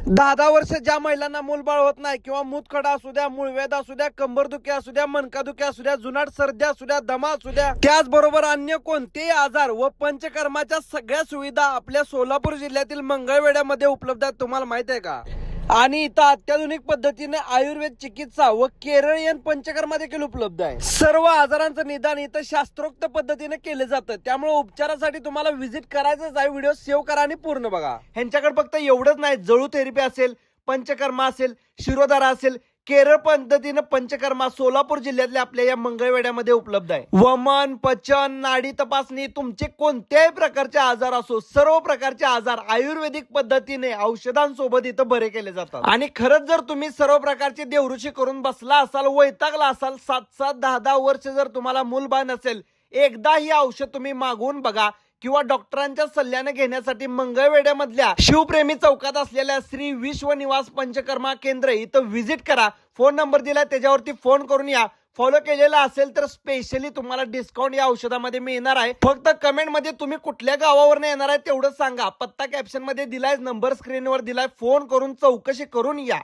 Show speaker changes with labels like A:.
A: 10-10 वर्ष ज्या महिलांना मूलबाळ होत नाही किंवा मूतखडा असू द्या, मूळव्याध असू द्या, कंबरदुखी असू द्या, मणकादुखी असू द्या, जुनाट सर्दी असू द्या, दमा असू द्या, त्याचबरोबर अन्य कोणतेही आजार व पंचकर्माच्या सगळ्या सुविधा आपल्या सोलापूर जिल्ह्यातील मंगळवेढ्यामध्ये उपलब्ध आहेत. तुम्हाला माहित आहे का? आणि इथं अत्याधुनिक पद्धतीने आयुर्वेद चिकित्सा व केरळीयन पंचकर्मा देखील उपलब्ध आहे. सर्व आजारांचं निदान इथं शास्त्रोक्त पद्धतीने केले जातं. त्यामुळे उपचारासाठी तुम्हाला व्हिजिट करायचंच आहे. व्हिडिओ सेव्ह करा आणि पूर्ण बघा. ह्यांच्याकडे फक्त एवढंच नाही, जळू थेरपी असेल, पंचकर्मा असेल, शिरोधारा असेल, केरळ पद्धतीनं पंचकर्मा सोलापूर जिल्ह्यातल्या आपल्या या मंगळवेढ्यामध्ये उपलब्ध आहे. वमन, पचन, नाडी तपासणी, तुमचे कोणत्याही प्रकारचे आजार असो, सर्व प्रकारचे आजार आयुर्वेदिक पद्धतीने औषधांसोबत इथं बरे केले जातात. आणि खरंच जर तुम्ही सर्व प्रकारची देवऋषी करून बसला असाल, वैतागला असाल, 7-7, 10-10 वर्ष जर तुम्हाला मूलबाळ नसेल, एकदा ही औषध तुम्ही मागवून बघा किंवा डॉक्टरांच्या सल्ल्याने घेण्यासाठी मंगळवेढ्यामधल्या शिवप्रेमी चौकात असलेल्या श्री विश्व निवास पंचकर्मा केंद्र इथं व्हिजिट करा. फोन नंबर दिलाय त्याच्यावरती फोन करून या. फॉलो केलेला असेल तर स्पेशली तुम्हाला डिस्काउंट या औषधामध्ये मिळणार आहे. फक्त कमेंट मध्ये तुम्ही कुठल्या गावावरून येणार आहे तेवढं सांगा. पत्ता कॅप्शन मध्ये दिलाय, नंबर स्क्रीनवर दिलाय, फोन करून चौकशी करून या.